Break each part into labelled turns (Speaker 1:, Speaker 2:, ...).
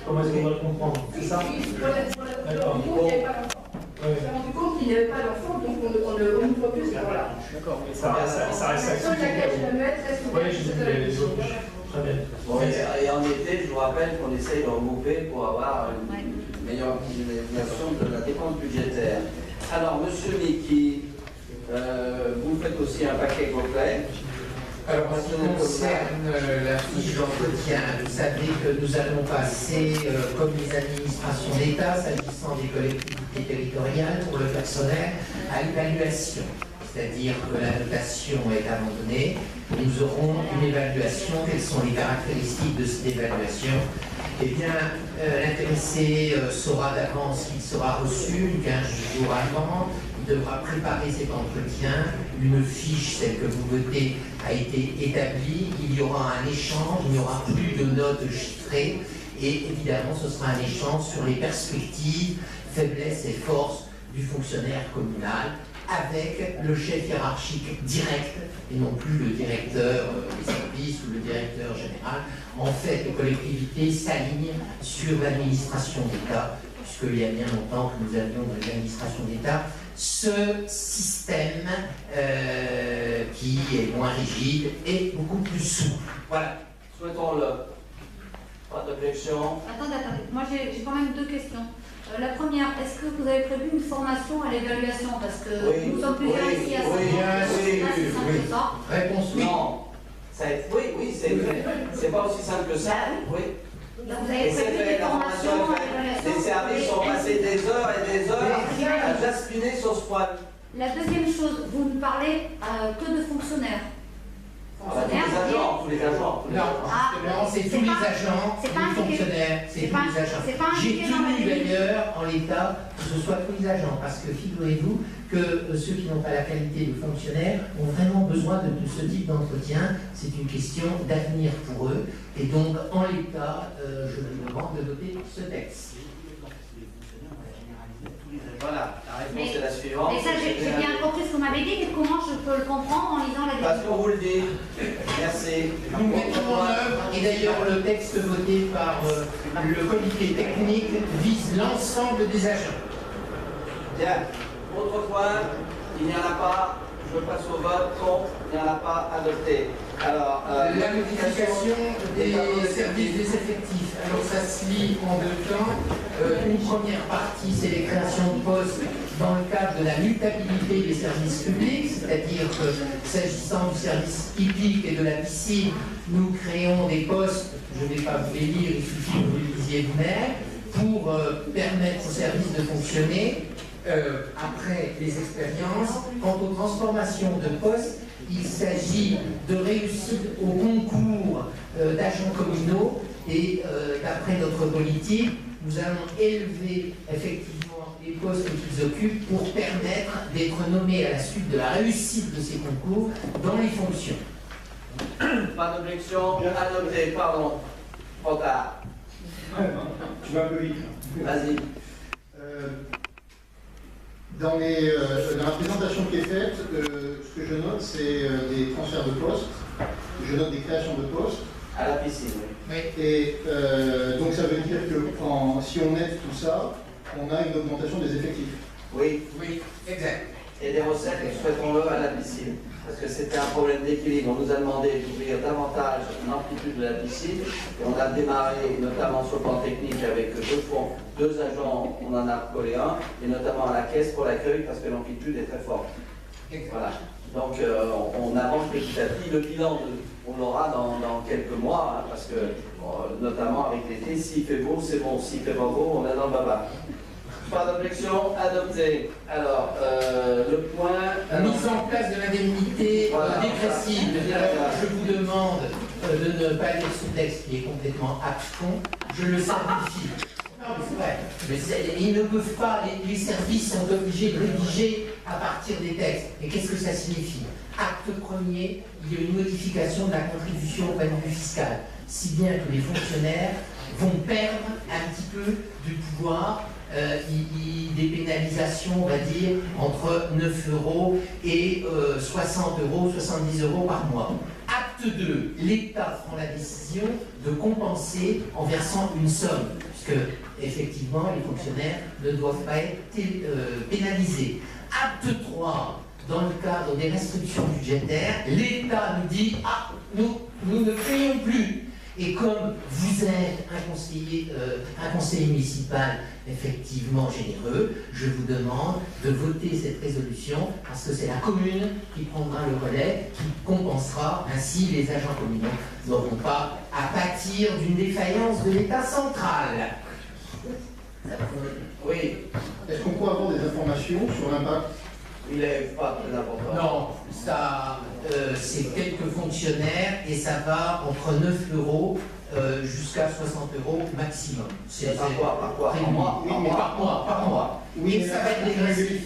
Speaker 1: Comment est-ce qu'on va le comprendre? C'est ça? D'accord.
Speaker 2: On s'est rendu compte qu'il n'y avait pas d'enfant, donc on ne propose pas. Voilà.
Speaker 1: D'accord, mais ça reste
Speaker 2: Seule la cache la muette reste
Speaker 1: Oui,
Speaker 2: ouverte.
Speaker 1: je les autres. Très bien.
Speaker 3: Bon, et en été, je vous rappelle qu'on essaye de regrouper pour avoir une meilleure utilisation de la dépense budgétaire. Alors, monsieur Niki, vous faites aussi un paquet complet.
Speaker 4: Alors, en ce qui concerne la fiche d'entretien, vous savez que nous allons passer, comme les administrations d'État, s'agissant des collectivités territoriales, pour le personnel, à l'évaluation. C'est-à-dire que la notation est abandonnée. Nous aurons une évaluation. Quelles sont les caractéristiques de cette évaluation? Eh bien, l'intéressé saura d'avance qu'il sera reçu 15 jours avant. Il devra préparer cet entretien. Une fiche, celle que vous votez, a été établie. Il y aura un échange. Il n'y aura plus de notes chiffrées. Et évidemment, ce sera un échange sur les perspectives, faiblesses et forces du fonctionnaire communal, avec le chef hiérarchique direct et non plus le directeur des services ou le directeur général. En fait, les collectivités s'alignent sur l'administration d'État, puisqu'il y a bien longtemps que nous avions dans l'administration d'État ce système qui est moins rigide et beaucoup plus souple. Voilà.
Speaker 3: Souhaitons-le. Pas d'objection.
Speaker 5: Attendez. Moi, j'ai quand même deux questions. La première, est-ce que vous avez prévu une formation à l'évaluation? Parce que nous sommes plusieurs ici à ça.
Speaker 4: Réponse oui.
Speaker 3: Non. Oui, c'est vrai. C'est pas aussi simple que ça. Oui.
Speaker 5: Donc, vous avez prévu des formations à l'évaluation?
Speaker 3: Les services ont passé des heures et des heures à jaspiner sur ce point.
Speaker 5: La deuxième chose, vous ne parlez que de fonctionnaires.
Speaker 3: Tous les agents.
Speaker 4: Non, c'est tous les agents, tous les fonctionnaires, c'est tous les agents. J'ai tenu d'ailleurs en l'état que ce soit tous les agents, parce que figurez-vous que ceux qui n'ont pas la qualité de fonctionnaire ont vraiment besoin de ce type d'entretien. C'est une question d'avenir pour eux. Et donc, en l'état, je vous demande de voter ce texte.
Speaker 3: Voilà, la réponse est la suivante.
Speaker 5: Et ça, j'ai bien compris ce que vous m'avez dit, mais comment je peux le comprendre en lisant la
Speaker 3: Parce
Speaker 5: décision?
Speaker 3: qu'on vous le dit. Merci.
Speaker 4: Nous mettons en œuvre, et d'ailleurs le texte voté par le comité technique vise l'ensemble des agents.
Speaker 3: Bien. Autre point, il n'y en a pas. Je passe au vote. Contre, il n'y en a pas adopté. Alors,
Speaker 4: la modification des services des effectifs. Alors ça se lit en deux temps. Une première partie, c'est les créations de postes dans le cadre de la mutabilité des services publics, c'est-à-dire que s'agissant du service hippique et de la piscine, nous créons des postes, je ne vais pas vous les lire, il suffit que vous les lisiez vous-même, pour permettre au service de fonctionner après les expériences. Quant aux transformations de postes, il s'agit de réussite au concours d'agents communaux et d'après notre politique, nous allons élever effectivement les postes qu'ils occupent pour permettre d'être nommés à la suite de la réussite de ces concours dans les fonctions.
Speaker 3: Pas d'objection. Adopté. Pardon. Trop tard.
Speaker 6: Tu vas un peu vite.
Speaker 3: Vas-y.
Speaker 6: Dans la présentation qui est faite, ce que je note, c'est des transferts de postes. Je note des créations de postes.
Speaker 3: À la piscine, oui.
Speaker 6: Et donc ça veut dire que si on aide tout ça, on a une augmentation des effectifs.
Speaker 3: Oui.
Speaker 4: Oui, exact.
Speaker 3: Et des recettes, souhaitons-le à la piscine. Parce que c'était un problème d'équilibre. On nous a demandé d'ouvrir davantage l'amplitude de la piscine. Et on a démarré, notamment sur le plan technique, avec deux agents, on en a collé un, et notamment à la caisse pour l'accueil, parce que l'amplitude est très forte. Voilà. Donc on avance petit à petit. Le bilan, on l'aura dans quelques mois, hein, parce que notamment avec l'été, s'il fait beau, c'est bon. S'il fait pas beau, on est dans le baba. Pas d'objection, adopté. Alors, le point...
Speaker 4: Mise en place de l'indemnité dépressive. Alors, je vous demande de ne pas lire ce texte qui est complètement abscon. Je le simplifie. Non, mais c'est vrai. Mais ils ne peuvent pas, les services sont obligés de rédiger à partir des textes. Et qu'est-ce que ça signifie? Acte premier, il y a une modification de la contribution au panier fiscal. Si bien que les fonctionnaires vont perdre un petit peu du pouvoir. Des pénalisations, on va dire, entre 9 € et 60 €, 70 € par mois. Acte Acte 2, l'État prend la décision de compenser en versant une somme, puisque effectivement les fonctionnaires ne doivent pas être pénalisés. Acte 3, dans le cadre des restrictions budgétaires, l'État nous dit « Ah, nous ne payons plus ». Et comme vous êtes un conseiller municipal effectivement généreux, je vous demande de voter cette résolution parce que c'est la commune qui prendra le relais, qui compensera. Ainsi, les agents communaux n'auront pas à pâtir d'une défaillance de l'État central.
Speaker 3: Oui,
Speaker 6: Est-ce qu'on peut avoir des informations sur l'impact?
Speaker 3: il n'est pas très important.
Speaker 4: Non, ça, c'est quelques fonctionnaires et ça va entre 9 € jusqu'à 60 € maximum. C'est
Speaker 3: Par quoi? Par quoi?
Speaker 4: très
Speaker 3: Par mois?
Speaker 4: limité. Oui, mais par mois.
Speaker 6: Oui,
Speaker 4: Et ça va être dégressif.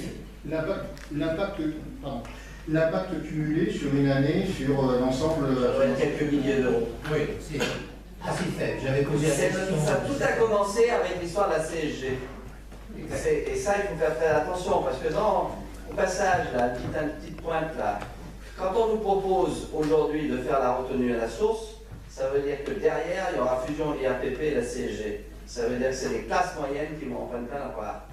Speaker 6: L'impact cumulé sur une année, sur l'ensemble.
Speaker 3: Ça doit être quelques milliers d'euros.
Speaker 4: Oui, c'est assez faible. J'avais posé la question.
Speaker 3: Tout a commencé avec l'histoire de la CSG. Et ça, il faut faire attention, parce que au passage, là, une petite pointe là, quand on nous propose aujourd'hui de faire la retenue à la source, ça veut dire que derrière, il y aura fusion de l'IRPP et la CSG. Ça veut dire que c'est les classes moyennes qui vont en prendre plein la part.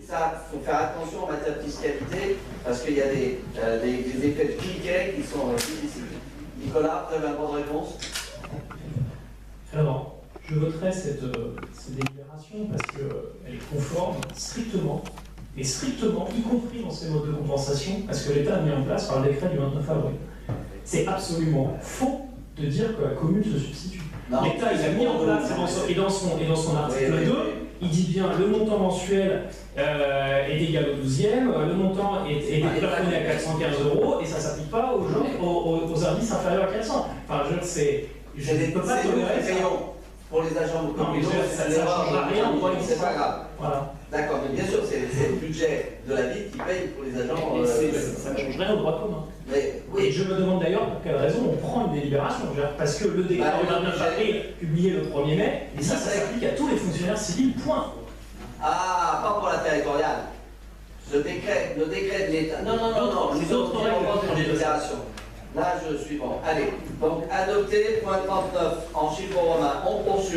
Speaker 3: Et ça, il faut faire attention en matière de fiscalité, parce qu'il y a des effets de cliquet qui sont difficiles. Nicolas, vous avez une bonne réponse?
Speaker 1: Alors, je voterai cette délibération parce qu'elle est conforme strictement, y compris dans ses modes de compensation, parce que l'État a mis en place par le décret du 29 avril. C'est absolument faux de dire que la commune se substitue. L'État, il a mis en place, et dans son article 2, il dit bien le montant mensuel est égal au 12e, le montant est plafonné à 415 €, et ça ne s'applique pas aux gens, aux indices inférieurs à 400. Enfin, je ne peux pas tolérer ça.
Speaker 3: Pour les agents de
Speaker 1: Non, mais
Speaker 3: communaux,
Speaker 1: ça ne changera rien au droit
Speaker 3: c'est pas grave.
Speaker 1: Voilà.
Speaker 3: D'accord, mais bien sûr, c'est le budget de la ville qui paye pour les agents.
Speaker 1: Ça ne change rien au droit commun.
Speaker 3: Mais,
Speaker 1: Et
Speaker 3: oui,
Speaker 1: je me demande d'ailleurs pour quelle raison on prend une délibération. Je veux dire, parce que le décret du 29 avril, publié le 1er mai, et ça s'applique à tous les fonctionnaires civils, point.
Speaker 3: ah, pas pour la territoriale. Le décret de l'État. Non,
Speaker 1: Les autres règles.
Speaker 3: de délibération. Là, je suis bon. Allez, donc adopté, point 39 en chiffre romain, on poursuit.